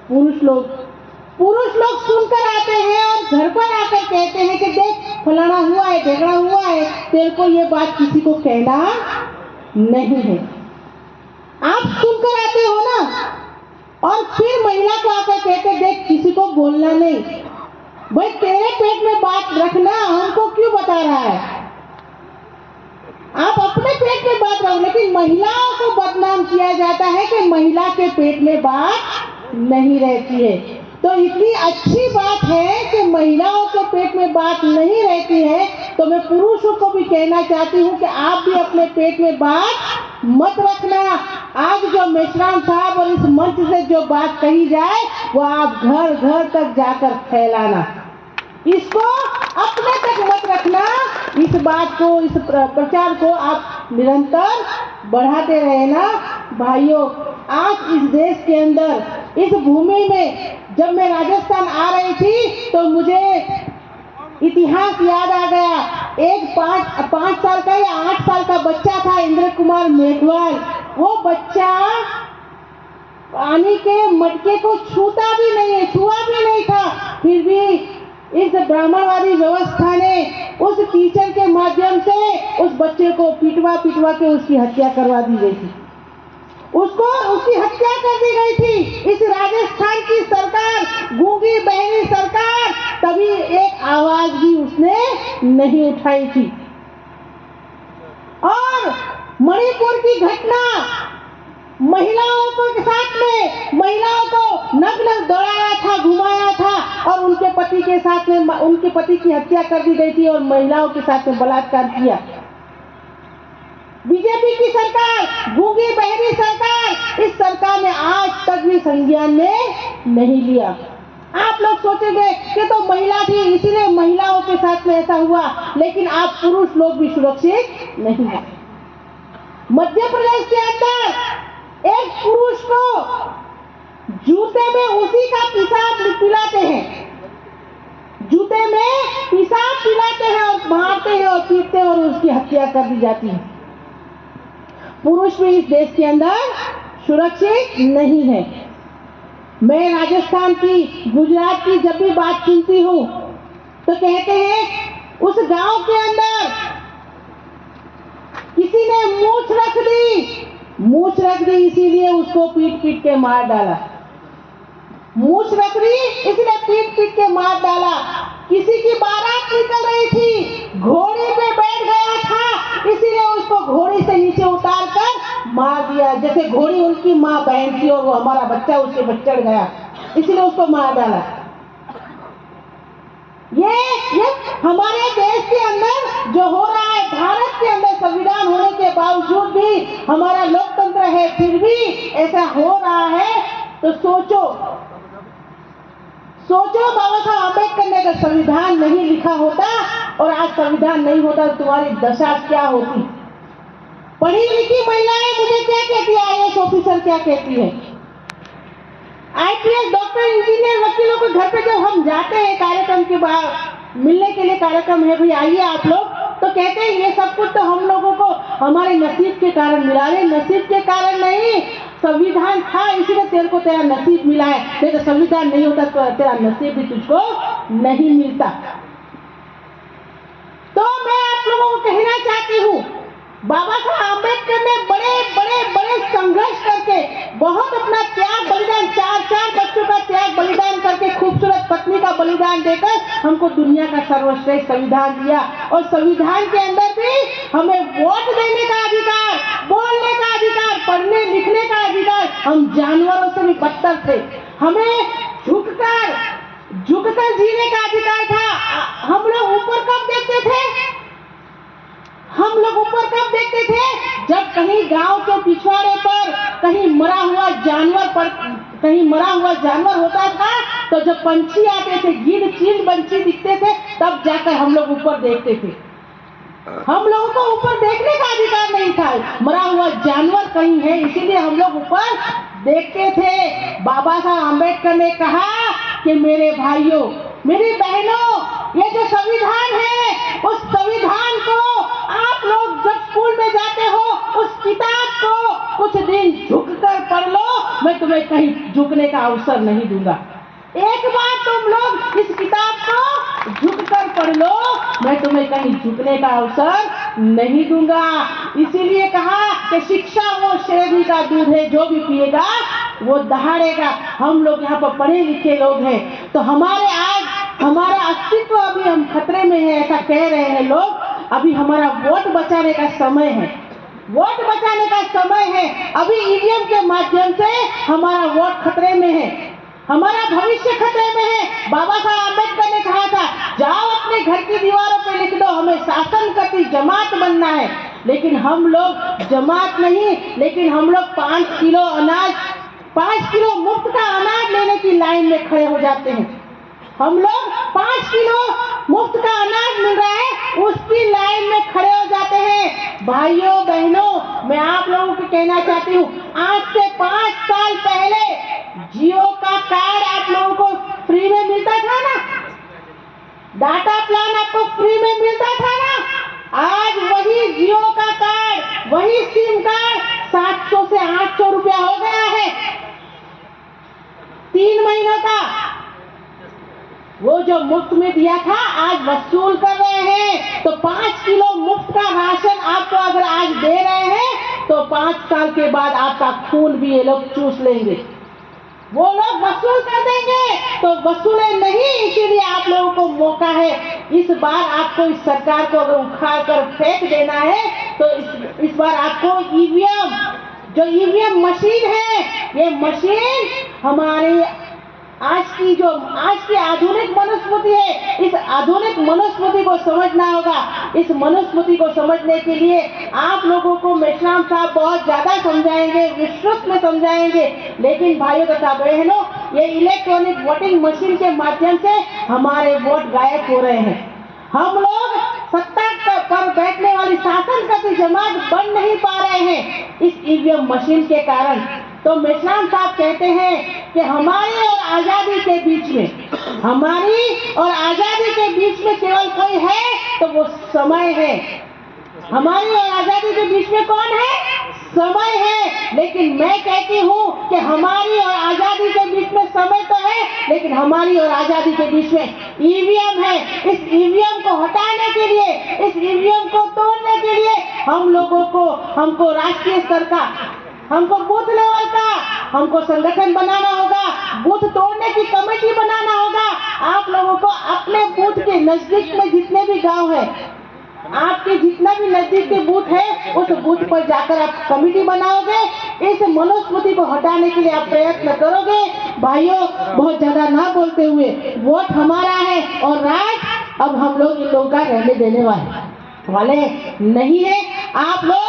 पुरुष लोग सुनकर आते हैं और घर पर आकर कहते हैं कि देख फलाना हुआ है, झगड़ा हुआ है, तेरे को ये बात किसी को कहना नहीं है। आप सुनकर आते हो ना, और फिर महिला को आकर कहते देख किसी को बोलना नहीं। भाई तेरे पेट में बात रखना, हमको क्यों बता रहा है? आप अपने पेट में बात रखो, लेकिन महिलाओं को बदनाम किया जाता है कि महिला के पेट में बात नहीं रहती है। तो इतनी अच्छी बात है कि महिलाओं के पेट में बात नहीं रहती है, तो मैं पुरुषों को भी कहना चाहती हूँ कि आप भी अपने पेट में बात मत रखना। आज जो मेश्राम साहब और इस मंच से जो बात कही जाए वो आप घर घर तक जाकर फैलाना, इसको अपने तक मत रखना। इस बात को, इस प्रचार को आप निरंतर बढ़ाते रहना। भाइयों, आज इस देश के अंदर, इस भूमि में जब मैं राजस्थान आ रही थी तो मुझे इतिहास याद आ गया। एक 5 साल का या 8 साल का बच्चा था, इंद्र कुमार मेघवाल। वो बच्चा पानी के मटके को छुआ भी नहीं था, फिर भी इस ब्राह्मणवादी व्यवस्था ने उस टीचर के माध्यम से उस बच्चे को पिटवा के उसकी हत्या करवा दी गई थी। उसकी हत्या कर दी गई थी। इस राजस्थान की सरकार, गूंगी बहरी सरकार, तभी एक आवाज भी उसने नहीं उठाई थी। और मणिपुर की घटना, महिलाओं को के साथ में महिलाओं को नग्न दौड़ाया था, घुमाया था, और उनके पति के साथ में उनके पति की हत्या कर दी गई थी और महिलाओं के साथ में बलात्कार किया। बीजेपी की सरकार, गूंगी बहरी सरकार, इस सरकार ने आज तक भी संज्ञान में नहीं लिया। आप लोग सोचेंगे कि तो महिला थी इसीलिए महिलाओं के साथ में ऐसा हुआ, लेकिन आप पुरुष लोग भी सुरक्षित नहीं हैं। मध्य प्रदेश के अंदर एक पुरुष को जूते में उसी का पेशाब पिलाते हैं, जूते में पेशाब पिलाते हैं और मारते हैं और पीटते हैं और उसकी हत्या कर दी जाती है। पुरुष भी इस देश के अंदर सुरक्षित नहीं है। मैं राजस्थान की, गुजरात की जब भी बात सुनती हूँ तो कहते हैं उस गांव के अंदर किसी ने मूछ रख दी इसीलिए उसको पीट के मार डाला। मूछ रख दी इसलिए पीट के मार डाला। किसी की बारात निकल रही थी, घोड़े पे बैठ गया था, इसीलिए उसको घोड़े से नीचे उतार कर मार दिया। जैसे घोड़ी उनकी माँ बहन थी और वो हमारा बच्चा उसके पर चढ़ गया, इसलिए उसको मार डाला। ये हमारे देश के अंदर जो हो रहा है, भारत के अंदर संविधान होने के बावजूद भी, हमारा लोकतंत्र है फिर भी ऐसा हो रहा है। तो सोचो बाबा साहब अम्बेडकर ने अगर संविधान नहीं लिखा होता और आज संविधान नहीं होता तो तुम्हारी दशा क्या होती? पढ़ी लिखी महिलाएं मुझे क्या कहती है, IAS ऑफिसर क्या कहती है, IPS डॉक्टर इंजीनियर वकीलों के घर पे जब हम जाते हैं कार्यक्रम के बाद मिलने के लिए, कार्यक्रम है भाई आइए आप लोग, तो कहते हैं ये सब कुछ तो हम लोगों को हमारे नसीब के कारण मिला है। नसीब के कारण नहीं, संविधान था इसीलिए तेरे को तेरा नसीब मिला है, नहीं तो संविधान नहीं होता तो तेरा नसीब भी तुझको नहीं मिलता। तो मैं आप लोगों को कहना चाहती हूँ, बाबा साहब अम्बेडकर ने बड़े संघर्ष करके बहुत अपना त्याग बलिदान, 4 बच्चों का त्याग बलिदान करके, खूबसूरत पत्नी का बलिदान देकर हमको दुनिया का सर्वश्रेष्ठ संविधान दिया। और संविधान के अंदर भी हमें वोट देने का अधिकार, बोलने का अधिकार, पढ़ने लिखने का अधिकार। हम जानवरों से भी बदतर थे, हमें झुककर जीने का अधिकार था। हम लोग ऊपर कब देखते थे? जब कहीं गांव के पिछवाड़े पर कहीं मरा हुआ जानवर होता था, तो जब पंछी आते थे, गिद्ध चील पंछी दिखते थे, तब जाकर हम लोग ऊपर देखते थे। हम लोगों को ऊपर देखने का अधिकार नहीं था, मरा हुआ जानवर कहीं है इसीलिए हम लोग ऊपर देखते थे। बाबा साहब अम्बेडकर ने कहा कि मेरे भाइयों, मेरी बहनों, ये जो संविधान है उस संविधान को आप लोग जब स्कूल में जाते हो उस किताब को कुछ दिन झुककर पढ़ लो, मैं तुम्हें कहीं झुकने का अवसर नहीं दूंगा। एक बार तुम लोग इस किताब को झुककर पढ़ लो, मैं तुम्हें कहीं झुकने का अवसर नहीं दूंगा। इसीलिए कहा कि शिक्षा वो शेरनी का दूध है, जो भी पिएगा वो दहाड़ेगा। हम लोग यहाँ पर पढ़े लिखे लोग हैं, तो हमारा अस्तित्व अभी हम खतरे में है, ऐसा कह रहे हैं लोग। अभी हमारा वोट बचाने का समय है, वोट बचाने का समय है। अभी ईवीएम के माध्यम से हमारा वोट खतरे में है, हमारा भविष्य खतरे में है। बाबा साहब अम्बेडकर ने कहा था, जाओ अपने घर की दीवारों पे लिख दो, हमें शासन करती जमात बनना है। लेकिन हम लोग जमात नहीं, लेकिन हम लोग 5 किलो मुफ्त का अनाज लेने की लाइन में खड़े हो जाते हैं। हम लोग 5 किलो मुफ्त का अनाज मिल रहा है, उसकी लाइन में खड़े हो जाते हैं। भाइयों बहनों, मैं आप लोगों को कहना चाहती हूँ, आज से 5 साल पहले जियो का कार्ड आप लोगों को फ्री में मिलता था ना, डाटा प्लान आपको फ्री में मिलता था ना। आज वही जियो का कार्ड, वही सिम कार्ड 700 से 800 रुपया हो गया है 3 महीनों का। वो जो मुफ्त में दिया था आज वसूल कर रहे हैं। तो 5 किलो मुफ्त का राशन आपको अगर आज दे रहे हैं, तो 5 साल के बाद आपका खून भी ये लोग चूस लेंगे, वो लोग वसूल कर देंगे। तो वसूले नहीं, इसीलिए आप लोगों को मौका है। इस बार आपको इस सरकार को अगर उखाड़ कर फेंक देना है, तो इस बार आपको ईवीएम मशीन है, ये मशीन हमारी आज की आधुनिक मनुस्मृति है, इस आधुनिक मनुस्मृति को समझना होगा। इस मनुस्मृति को समझने के लिए आप लोगों को मेश्राम साहब बहुत ज्यादा समझाएंगे, विस्तृत में समझाएंगे। लेकिन भाइयों तथा बहनों, ये इलेक्ट्रॉनिक वोटिंग मशीन के माध्यम से हमारे वोट गायब हो रहे हैं। हम लोग सत्ता पर बैठने वाली शासन करती जमात बन नहीं पा रहे हैं इस ईवीएम मशीन के कारण। तो मेश्राम साहब कहते हैं कि हमारी और आजादी के बीच में केवल कोई है, तो वो समय है। हमारी और आजादी के बीच में कौन है? समय है। लेकिन मैं कहती हूँ कि हमारी और आजादी के बीच में समय तो है, लेकिन हमारी और आजादी के बीच में ईवीएम है। इस ईवीएम को हटाने के लिए, इस ईवीएम को तोड़ने के लिए हमको राष्ट्रीय स्तर का, हमको बूथ लेवल का हमको संगठन बनाना होगा, बूथ तोड़ने की कमेटी बनाना होगा। आप लोगों को अपने बूथ के नजदीक में जितने भी गांव है, आपके जितना भी नजदीक के बूथ है, उस बूथ पर जाकर आप कमेटी बनाओगे। इस मनुस्मृति को हटाने के लिए आप प्रयत्न करोगे। भाइयों, बहुत ज्यादा ना बोलते हुए, वोट हमारा है और राज अब हम लोग इन लोगों का रहने देने वाले नहीं है। आप लोग